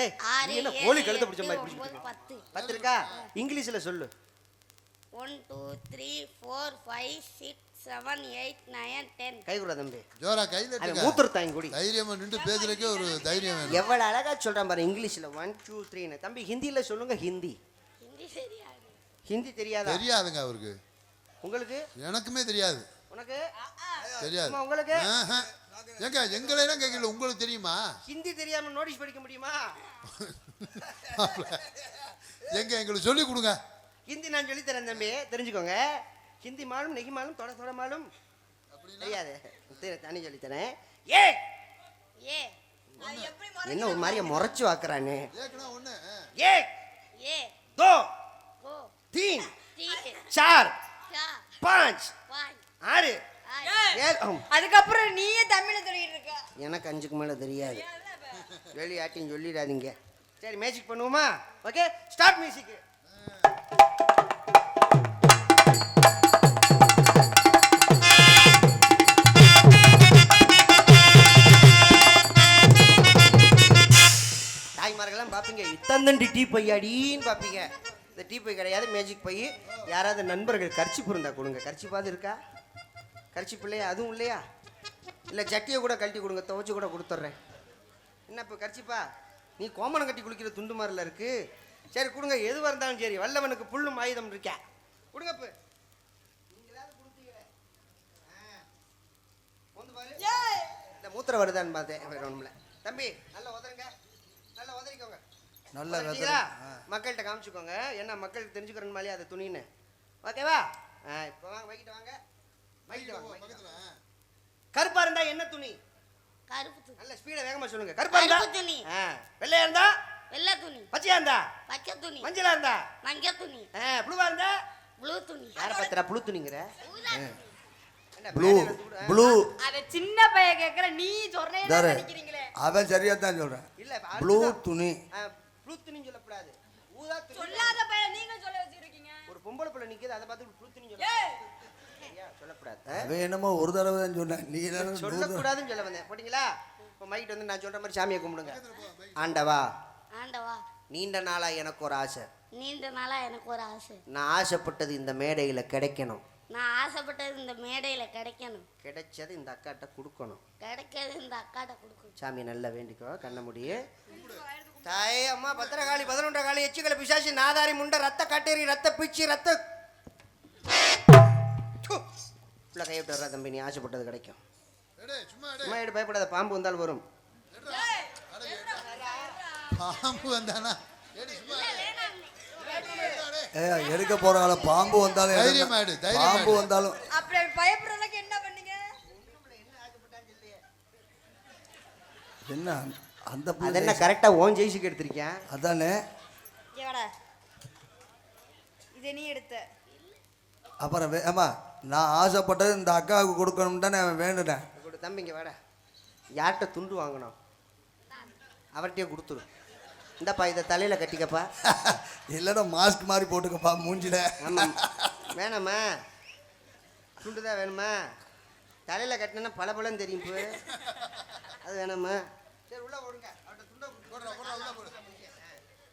ஏய், ஆறு, நீ என்ன ஏழு, கோழி கழுத்தை எட்டு, பிடிச்ச மாதிரி ஒன்பது, பிடிச்சிட்டு 10 10 இருக்கா? இங்கிலீஷ்ல சொல்லு. 1 2 3 4 5 6 7 8 9 10 கை கூட தம்பி. ஜோரா கையில அவன் எடுத்துக்க. மூத்திரத்தாங்க கூடி. தைரியமா நின்று பேசுறதுக்கே ஒரு தைரியம் வேணும். எவ்வளவு அழகா சொல்றான் பாரு இங்கிலீஷ்ல. 1 2 3ன்னு. தம்பி ஹிந்தில சொல்லுங்க. ஹிந்தி ஹிந்தி தெரியாது. ஹிந்தி தெரியாதா தெரியாதுங்க அவருக்கு. உங்களுக்கு? எனக்குமே தெரியாது. உனக்கு தெரியாது. அம்மா, உங்களுக்கு ஆஹா. ஏங்க எங்களை எல்லாம் கேட்கல, உங்களுக்கு தெரியுமா? ஹிந்தி தெரியாம நோட்டீஸ் படிக்க முடியுமா? எங்க எங்களுக்கு சொல்லி கொடுங்க. ஹிந்தி நான் சொல்லி தரேன் தம்பி, தெரிஞ்சுக்கோங்க. ஹிந்தி மாலும் நெகி மாலும் தொட தொட மாலும் தெரியாது. தனி சொல்லி தரேன். ஏ ஏ என்ன ஒரு மாதிரியா முறைச்சு வாக்குறானே. ஏக்கனா ஒண்ணு. ஏ ஏ दो கோ 3 3 4 4 5 5 6 7 அதுக்கப்புறம் நீயே தமிழ்ல சொல்லிட்டு இருக்க. எனக்கு 5க்கு மேல தெரியாது. வெளியாட்டின்னு சொல்லிடாதீங்க. சரி, மேஜிக் பண்ணுவோமா? Okay, start music. தாய்மார்கள்லாம் பார்ப்பீங்க, இத்தந்தண்டி டீ பையாடின்னு பார்ப்பீங்க. இந்த டீ பை கிடையாது, மேஜிக் பை. யாராவது நண்பர்கள் கர்ச்சிப்பு இருந்தா கொடுங்க. கர்ச்சிப்பாவது இருக்கா? கர்ச்சிப்பு இல்லையா? அதுவும் இல்லையா? இல்லை சட்டியை கூட கழட்டி கொடுங்க, துவைச்சு கூட கொடுத்துட்றேன். என்ன இப்போ கர்ச்சிப்பா? நீ கோமணம் கட்டி குளிக்கிற துண்டு மாதிரில இருக்கு. சரி கொடுங்க, எதுவாக இருந்தாலும் சரி. வல்லவனுக்கு புல்லும் ஆயுதம் இருக்கா. கொடுங்க இப்போ. இந்த மூத்திரம் வருதான்னு பார்த்தேன். வேற ஒண்ணுமில்ல. தம்பி நல்லா உதருங்க, நல்லா உதறிக்கோங்க. நல்லா உதறிட்டீங்களா? மக்கள்கிட்ட காமிச்சுக்கோங்க, என்ன மக்களுக்கு தெரிஞ்சுக்கிறேன் மாதிரியே அது துணின்னு. ஓகேவா? இப்போ வாங்க, மைக்கிட்ட வாங்க. மைக்கிட்ட வாங்க. கருப்பா இருந்தா என்ன துணி? கருப்பு துணி. நல்ல ஸ்பீடா வேகமா சொல்லுங்க. கருப்பா இருந்தா கருப்பு துணி. வெள்ளையா இருந்தா வெள்ளை துணி. பச்சையா இருந்தா பச்சை துணி. மஞ்சளா இருந்தா மஞ்சள் துணி. ப்ளூவா இருந்தா ப்ளூ துணி. யார பத்திரா புளு துணிங்கற? ப்ளூ ப்ளூ அத சின்ன பையன் கேக்குற, நீ சொல்றேன்னு தாரு. நினைக்கிறீங்களே. அவன் சரியா தான் சொல்றேன். இல்ல ப்ளூ துணி. ப்ளூ துணின்னு சொல்லக்கூடாது. ஊதா துணி. சொல்லாத பையன் நீங்க சொல்ல வச்சிருக்கீங்க. ஒரு பொம்பளை புள்ள நிக்குது, அத பார்த்து ப்ளூ துணின்னு சொல்ல. சரியா சொல்லக்கூடாது. அவன் என்னமோ ஒரு தடவை தான் சொன்னேன். நீ என்ன சொல்லக்கூடாதுன்னு சொல்ல வந்தேன். போட்டீங்களா? இப்போ மைக்கிட்ட வந்து நான் சொல்ற மாதிரி சாமியை கும்பிடுங்க. ஆண்டவா, ஆண்டவா, நீண்ட நாளா எனக்கு ஒரு ஆசை. நீண்ட நாளா எனக்கு ஒரு ஆசை. நான் ஆசைப்பட்டது இந்த மேடையில கிடைக்கணும். நான் ஆசைப்பட்டது இந்த மேடையில கிடைக்கணும். கிடைச்சது இந்த அக்காட்ட கொடுக்கணும். கிடைக்கிறது இந்த அக்காட்ட கொடுக்கணும். சாமி நல்லா வேண்டிக்கோ, கண்ண முடியே. தாயே அம்மா பத்திரகாளி 11 காளி எச்சுக்களை பிசாசி நாதாரி முண்டை ரத்த காட்டேரி ரத்த பிச்சு ரத்த உள்ள கையை விட்டுறா தம்பி. நீ ஆசைப்பட்டது கிடைக்கும். சும்மா சும்மா எடு, பயப்படாத. பாம்பு வந்தால் வரும். பாம்பு வந்தானா? எடுக்க போறாங்கள பாம்பு வந்தாலும் தைரியமா எடு, தைரியமா பாம்பு எடு. வந்தாலும் அப்படி பயப்படுறதுக்கு என்ன பண்ணீங்க? என்ன அந்த அது என்ன கரெக்டா ஓன் ஜெயிச்சுக்கு எடுத்திருக்கேன். அதானே. இங்க வாடா. இதை நீ எடுத்த. அப்புறம் ஆமா, நான் ஆசைப்பட்டது இந்த அக்காவுக்கு கொடுக்கணும் தானே வேண்டுனேன். தம்பிங்க வாடா. யார்கிட்ட துண்டு வாங்கணும் அவர்கிட்டயே கொடுத்துரு. இந்தப்பா இதை தலையில கட்டிக்கப்பா. இல்லைன்னா மாஸ்க் மாதிரி போட்டுக்கப்பா மூஞ்சில. ஆமாம், வேணாமா? துண்டு தான் வேணுமா? தலையில கட்டினா பல பலன்னு தெரியும். இப்போ அது வேணாமா? சரி உள்ள போடுங்க.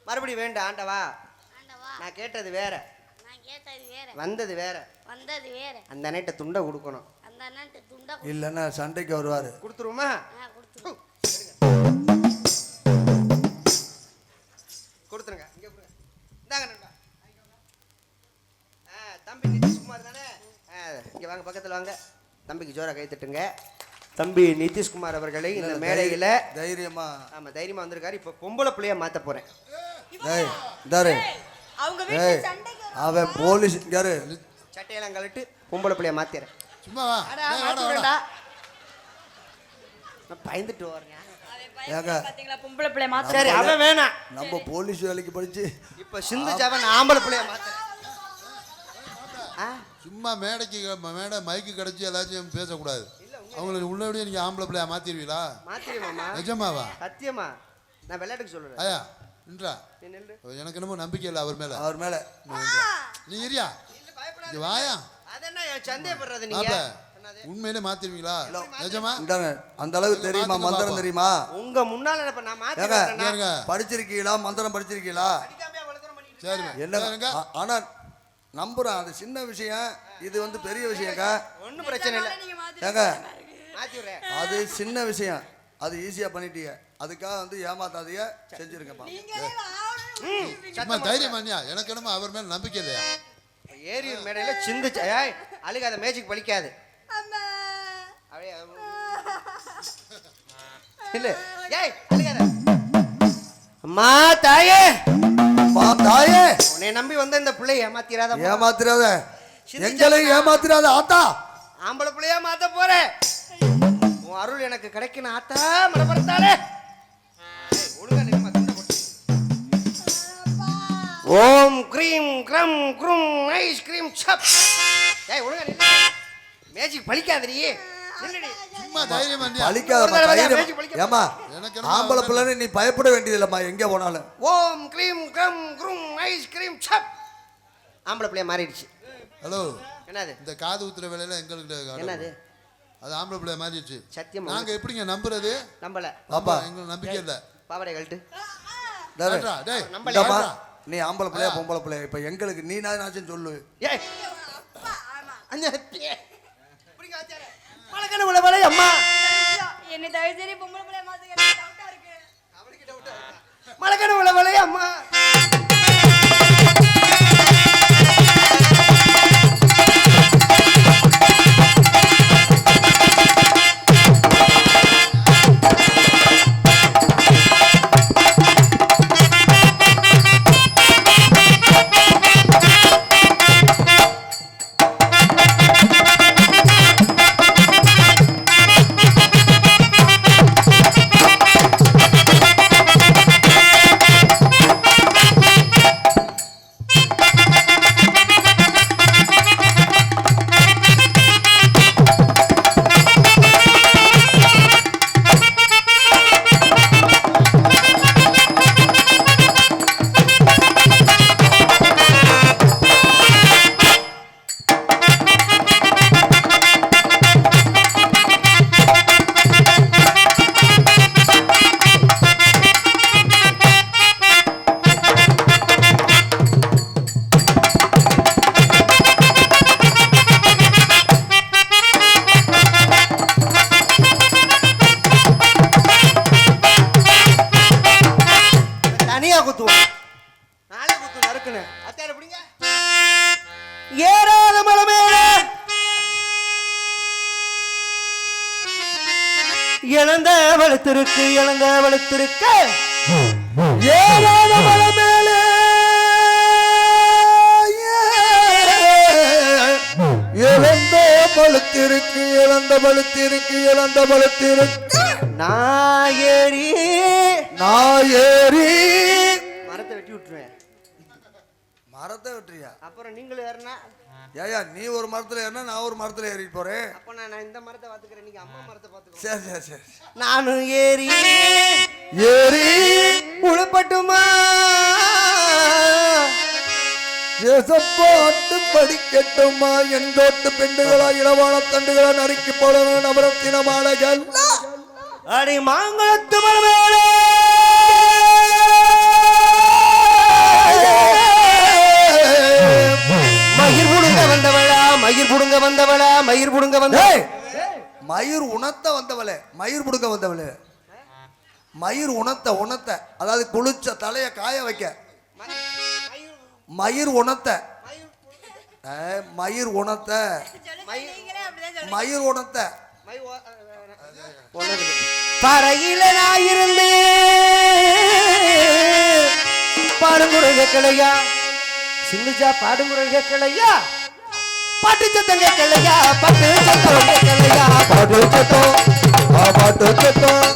மறுபடியும் வேண்டாம். ஆண்டவா, ஆண்டவா, நான் கேட்டது வேற, நான் கேட்டது வேற, வந்தது வேற. வந்தது வேற. அந்த அண்ணன்ட்ட துண்டை கொடுக்கணும். அந்த அண்ணன்ட்டு துண்டா இல்லைன்னா சண்டைக்கு வருவாரு. கொடுத்துருவோமா? கொடுத்துரு. கொடுத்துருங்க. இங்க கொடுங்க. இந்தாங்க நண்பா. தம்பி நிதிஷ்குமார் தானே? இங்க வாங்க, பக்கத்துல வாங்க. தம்பிக்கு ஜோரா கை தட்டுங்க. தம்பி நிதிஷ்குமார் அவர்களை இந்த மேடையில தைரியமா ஆமா தைரியமா வந்திருக்காரு. இப்ப பொம்பளை பிள்ளையா மாத்த போறேன். தாரு அவங்க வீட்டுல சண்டைக்கு அவன் போலீஸ் யாரு சட்டை சட்டையெல்லாம் கழட்டு பொம்பளை பிள்ளைய மாத்திரேன். சும்மா வா அட, டேய், வாடா, மாத்திரேன்டா. வாடா. நான் பயந்துட்டு வரேன். ஏங்க பாத்தீங்களா பொம்பளை பிள்ளை மாத்த சரி அவன் வேணாம். நம்ம போலீஸ் வேலைக்கு படிச்சு இப்ப சிந்துச்சாவன் ஆம்பளை பிள்ளைய மாத்திரேன். சும்மா மேடை மைக்கு கிடைச்சி ஏதாச்சும் பேசக்கூடாது. அவங்களுக்கு உள்ளபடியே நீங்க ஆம்பளை பிள்ளையா மாத்திடுவீங்களா? மாத்திரேமாமா. நிஜமாவா? சத்தியமா நான் விளையாட்டுக்கு சொல்றேன். ஐயா நின்றா. நீ நில்லு. எனக்கு என்னமோ நம்பிக்கை இல்லை அவர் மேல. அவர் மேல நீ இரியா இங்க வாயா. அதென்ன சந்தேகப்படுறது நீங்க? மாப்ப உண்மையிலே மாத்திருவீங்களா? நிஜமா? இந்தாங்க அந்த அளவுக்கு தெரியுமா மந்திரம் தெரியுமா? உங்க முன்னால இப்ப நான் ஏங்க மாத்திரேன். படிச்சிருக்கீங்களா மந்திரம் படிச்சிருக்கீங்களா? சரி என்ன ஆனா நம்புறேன் அது சின்ன விஷயம் இது வந்து பெரிய விஷயங்க. ஒண்ணும் பிரச்சனை இல்லை. ஏங்க மாத்தி விடுறேன். அது சின்ன விஷயம் அது ஈஸியா பண்ணிட்டீங்க அதுக்காக வந்து ஏமாத்தாதீங்க செஞ்சிருங்கப்பா. சும்மா தைரியம் பண்ணியா? எனக்கு என்னமோ அவர் மேல நம்பிக்கை இல்லையா? ஏரியல் மேடையில சிந்துச்சு. ஏய் அழுகாத மேஜிக் பலிக்காது. அப்படியே இல்ல ஏய் அழுகாத. அம்மா தாயே அம்மா தாயே உன்னை நம்பி வந்த இந்த பிள்ளை ஏமாத்திராத. ஏமாத்திராத எங்களையும் ஏமாத்திராத ஆத்தா. ஆம்பளை பிள்ளையா மாத்த போறேன். உன் அருள் எனக்கு கிடைக்கணும் ஆத்தா மனப்பறத்தாலே. ஒழுங்கா நில்லுமா துண்டை போட்டு. ஓம் க்ரீம் க்ரம் க்ரும் ஐஸ்கிரீம் சப். ஏய் ஒழுங்கா நில்லு. மேஜிக் பலிக்காதடி. நில்லுடி. சும்மா தைரியம் பண்ணியா? பலிக்காதம்மா தைரியம். ஏமா எனக்கு என்னமோ ஆம்பளை பிள்ளைன்னு நீ பயப்பட வேண்டியதில்லைம்மா எங்க போனாலும். ஓம் க்ரீம் க்ரம் க்ரும் ஐஸ்கிரீம் சப். ஆம்பளை பிள்ளைய மாறிடுச்சு. ஹலோ என்னது? இந்த காது ஊத்துற வேலையில எங்களுக்கு என்னது? அது ஆம்பளை பிள்ளை மாறிடுச்சு. சத்தியமா நாங்க எப்படிங்க நம்புறது? நம்பல. பாப்பா எங்களுக்கு நம்பிக்கை இல்ல. பாவாடை கழட்டு. கேட்றா, டேய் இந்தாம்மா, நீ ஆம்பளை பிள்ளையா பொம்பளை பிள்ளையா இப்ப எங்களுக்கு நீ நாச்சும் சொல்லு. ஏய் அண்ணா இப்படிங்க ஆச்சாரே. மலக்கன உளவலை அம்மா. என்ன தயவு செய்து பொம்பளை பிள்ளை மாத்துங்க எனக்கு டவுட்டா இருக்கு. அவளுக்கு டவுட்டா இருக்கா? மலக்கன உளவலை அம்மா. ஏறாத மலை மேல இழந்த வளர்த்திருக்கு ஏறாத மலை மேலே இழந்த பழுத்திருக்கு நான் ஏறி மரத்தை வெட்டி விட்டுருவேன். மரத்தை வெட்டுறியா? அப்புறம் நீங்களும் ஏறினா ஏயா நீ ஒரு மரத்துல ஏறினா நான் ஒரு மரத்துல ஏறிட்டு போறேன். அப்ப நான் இந்த மரத்தை பாத்துக்கிறேன், நீங்க அம்மா மரத்தை பாத்துக்கோ. சரி நானும் ஏறி உழப்பட்டுமா பாட்டு படிக்கட்டுமா எங்கோட்டு பெண்டுகளா இளவான தண்டுகளா நறுக்கி போட நபரத்தின மாலைகள் அடி மாங்குளத்து மரமேலே மயிர் புடுங்க வந்தவளா மயிர் புடுங்க வந்த மயிர் உணர்த்த வந்தவளே மயிர் உணர்த்த அதாவது குளிச்ச தலைய காய வைக்க மயிர் உணர்த்த பறையில நான் இருந்து பாடுங்குறல் கேட்கலையா சிந்துஜா பாடுங்குறல் கேட்கலையா பாட்டு சத்தம் கேட்கலையா பாட்டு சத்தம் கேட்கலையா பாட்டு சத்தம் பாட்டு சத்தம்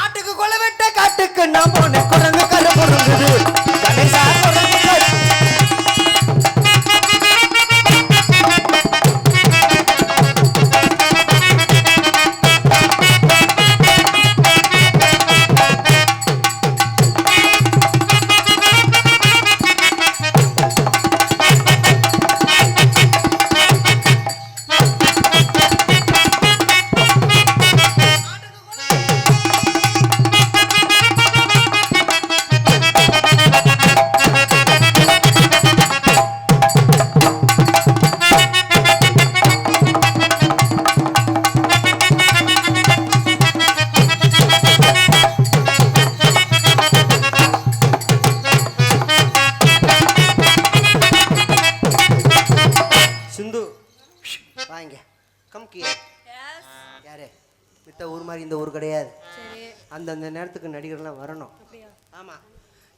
ஆட்டுக்கு கொலை வெட்ட காட்டுக்கு நான் போன குரங்கு கரு பொருங்குது கணேசா குரங்கு கரு. சிந்து வாங்க கம்கிய யாரு மித்த ஊர் மாதிரி இந்த ஊர் கிடையாது. சரி அந்தந்த நேரத்துக்கு நடிகர்லாம் வரணும். அப்படியா? ஆமா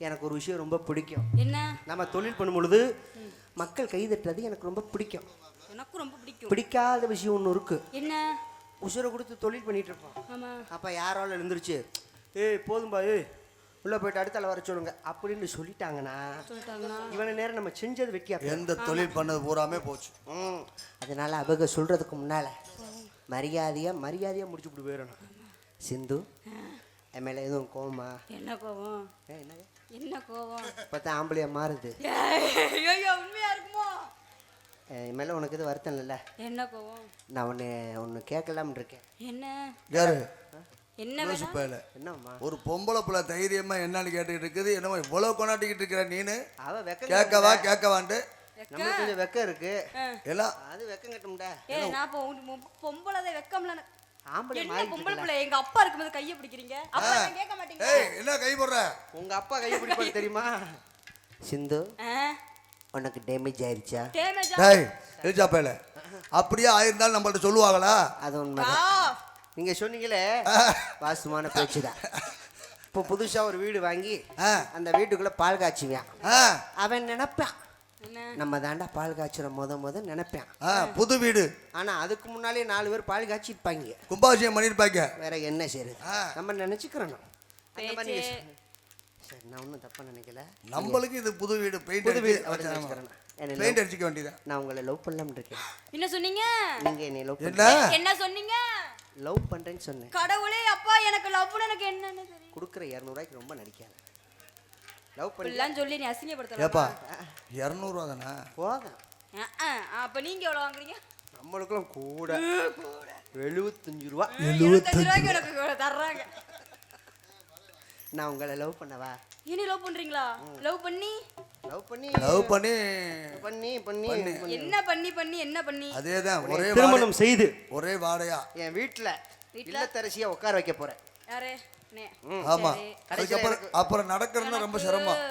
எனக்கு ஒரு விஷயம் ரொம்ப பிடிக்கும். என்ன? நம்ம தொழில் பண்ணும் பொழுது மக்கள் கை தட்டுறது எனக்கு ரொம்ப பிடிக்கும். எனக்கும் ரொம்ப பிடிக்கும். பிடிக்காத விஷயம் ஒன்று இருக்கு. என்ன? உசுரை கொடுத்து தொழில் பண்ணிட்டு இருப்போம். ஆமா. அப்போ யாரால எழுந்துருச்சு ஏய் போதும்பா ஏய் உள்ளே போயிட்டு அடுத்தால வர சொல்லுங்க அப்படின்னு சொல்லிட்டாங்கன்னா இவனை நேரம் நம்ம செஞ்சது வைக்க எந்த தொழில் பண்ணது பூராமே போச்சு. அதனால அவங்க சொல்றதுக்கு முன்னால மரியாதையா முடிச்சு விட்டு போயிடணும். சிந்து என் மேல எதுவும் கோவமா? என்ன கோவம்? என்னது என்ன கோவம்? பார்த்தா ஆம்பளையா மாறுது. ஐயோ உண்மையா இருக்குமோ? என் மேல உனக்கு எதுவும் வருத்தம் இல்லைல்ல? என்ன கோவம்? நான் ஒன்று கேட்கலாம்னு இருக்கேன். என்ன? யாரு என்ன வேணும்? என்னம்மா ஒரு பொம்பளை புள்ள தைரியமா என்னன்னு கேட்டுக்கிட்டு இருக்குது. என்னமோ இவ்வளவு கொண்டாட்டிக்கிட்டு இருக்கிற நீனு அவ வெக்க கேட்கவான்ட்டு நம்மளுக்கு கொஞ்சம் வெக்கம் இருக்கு. எல்லாம் அது வெக்கம் கட்டும்டா. ஏய் நான் பொம்பளை வெக்கம்ல ஆம்பளை என்ன மாறி பொம்பளை பிள்ளை எங்க அப்பா இருக்கும்போது கைய பிடிக்கிறீங்க அப்பா நான் கேட்க மாட்டீங்க. ஏய் என்ன கை போடுற? உங்க அப்பா கை பிடிப்பாரு தெரியுமா? சிந்து உனக்கு டேமேஜ் ஆயிருச்சா? டேமேஜ் டேய் எலிஜாபேல அப்படியே ஆயிருந்தாலும் நம்மள்ட்ட சொல்லுவாங்களா? அது உண்மைதான். நீங்க சொன்னீங்களே வாசுமான பேச்சுதான். இப்போ புதுசா ஒரு வீடு வாங்கி அந்த வீட்டுக்குள்ள பால் காய்ச்சுவான். அவன் நினைப்பான் நம்ம தாண்டா பால் காய்ச்சுற முத நினைப்பேன். புது வீடு. ஆனா அதுக்கு முன்னாலே 4 பேர் பால் காய்ச்சிருப்பாங்க. கும்பாபிஷேகம் பண்ணிருப்பாங்க. வேற என்ன செய்யுது நம்ம நினைச்சுக்கிறோம். அந்த மாதிரி சரி நான் ஒன்றும் தப்பா நினைக்கல. நம்மளுக்கு இது புது வீடு. புது வீடு பெயிண்ட் அடிச்சுக்க வேண்டியதா? நான் உங்களை லவ் பண்ணலாம்னு இருக்கேன். என்ன சொன்னீங்க? நீங்க என்னை லவ் என்ன சொன்னீங்க? லவ் பண்றேன்னு சொன்னேன். கடவுளே அப்பா எனக்கு லவ்னா எனக்கு என்னன்னு தெரியும். கொடுக்குற 200 ரூபாய்க்கு ரொம்ப நடிக்காத. லவ் பண்ணலாம் சொல்லி நீ அசிங்கப்படுத்தலாம். ஏப்பா 200 ரூபா தானே போதும். அப்ப நீங்க எவ்வளவு வாங்குறீங்க? நம்மளுக்குலாம் கூட 75 ரூபா. 75 ரூபாய்க்கு எனக்கு தர்றாங்க. நான் உங்களை லவ் பண்ணவா? இனி லவ் பண்றீங்களா? லவ் பண்ணி என்ன பண்ணி அதேதான் ஒரே திருமணம் செய்து ஒரே வாடையா என் வீட்டுல இல்லத்தரசியா உட்கார வைக்க போறேன். யாரு? ஆமா. அப்புறம் நடக்கிறது ரொம்ப சிரமம்.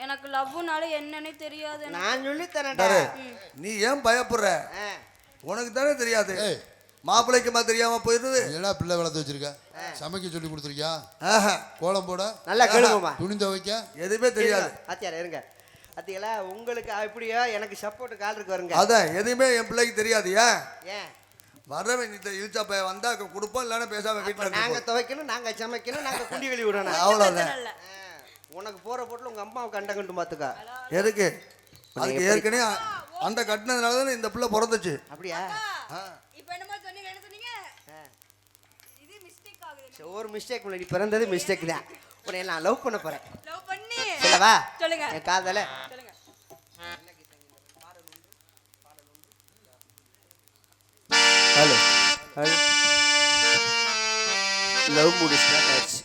எனக்கு லவ்னால என்னன்னே தெரியாது. நான் சொல்லி தரேன்டா. நீ ஏன் பயப்படுற? உனக்கு தானே தெரியாது. மாப்பிள்ளைக்குமா தெரியாம போயிருது. ஏடா பிள்ளை வளர்த்து வச்சிருக்க? சமைக்க சொல்லி கொடுத்துருக்கியா? கோலம் போட நல்லா கேளுங்கம்மா. துணி துவைக்க எதுவுமே தெரியாது. அத்தியாரா இருங்க. அத்தியலா உங்களுக்கு அப்படியா எனக்கு சப்போர்ட் கால் இருக்கு வருங்க. அதான் எதுவுமே என் பிள்ளைக்கு தெரியாது. ஏன் வரவன் இந்த இழுச்சா பைய வந்தா கொடுப்போம், இல்லைன்னா பேசாம வீட்டுல நாங்க துவைக்கணும், நாங்க சமைக்கணும், நாங்க குண்டி கழுவி விடணும். அவ்வளவுதான். உனக்கு போற போட்டுல உங்க அம்மாவுக்கு அண்டை கண்டு பாத்துக்கா. எதுக்கு? அதுக்கு ஏற்கனவே அந்த கட்டினதுனால தானே இந்த பிள்ளை பிறந்துச்சு. அப்படியா? இப்போ என்னமா சொன்னீங்க? என்ன சொன்னீங்க? இது மிஸ்டேக் ஆகுது. ஒரு மிஸ்டேக் முன்னாடி பிறந்தது மிஸ்டேக் தான். உன்னை நான் லவ் பண்ண போறேன். லவ் பண்ணி சொல்லவா? சொல்லுங்க. என் காதல சொல்லுங்க. Hello hello love mood start ஆச்சு.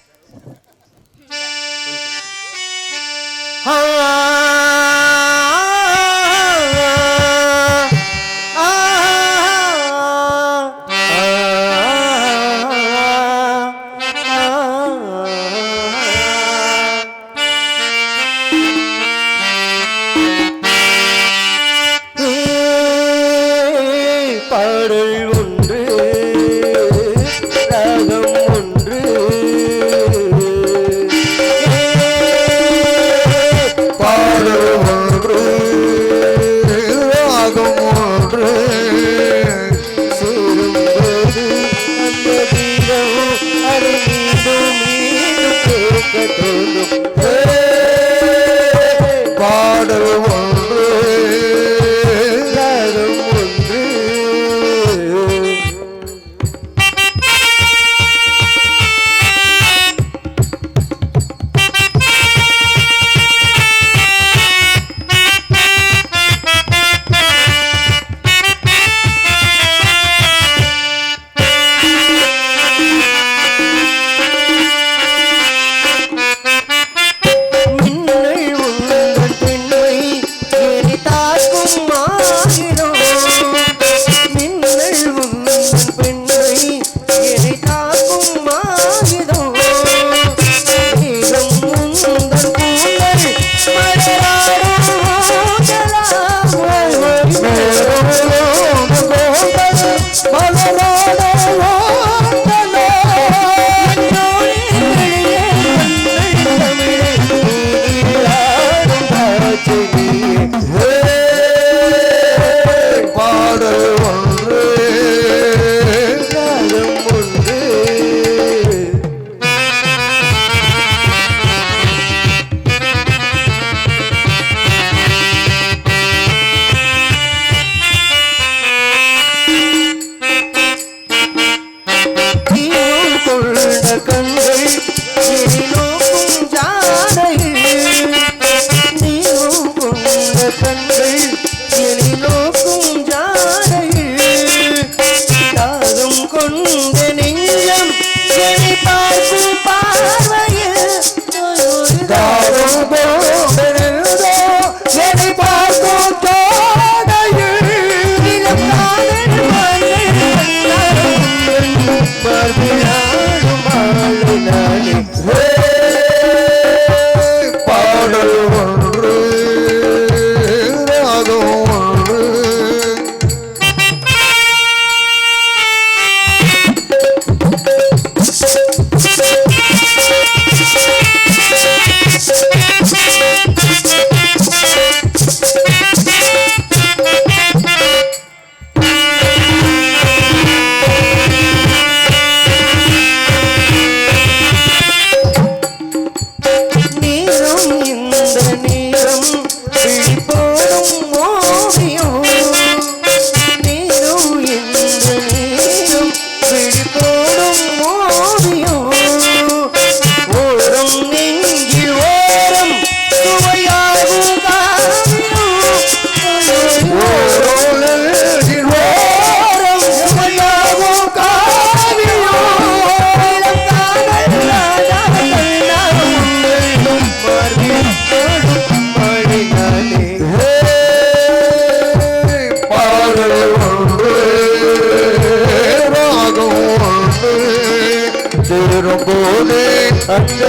என்னை தாக்கும் மாயுதம் மேகம் உந்தன் கூந்தல் பாடல் ஒன்று ராகம் ஒன்று தீவும் கொண்ட கண்கள் என்னை நோக்கும் ஜாடையில் தீவும் கொண்ட கண்கள் என்னை நோக்கும் ஜாடையில் தாகம் கொண்ட நெஞ்சம் என்னை பார்க்கும் பார்வையில் தாகம் போதெழுதோ என்னை பார்க்கும் தோடையில் இளம் காதல் பார்வையாடும் மாலை நானே. பாடல் ஒன்று ராகம் ஒன்று நேரம் இந்த நேரம் விழிப்போடும் ஓவியம் நேரம் இந்த நேரம் விழிப்போடும் ஓவியம் ஓரம் நெஞ்சில் ஓரம் சுவையாகும் காவியம் ஓரோலில் ஓரம் சுவையாகும் காவியம் இளம் காதல் ராஜா கண்ணாடும் பார்வையில் தொடும் மழை நானே பாடல் ஒன்று ராகம் ஒன்று திரும்போதே அந்த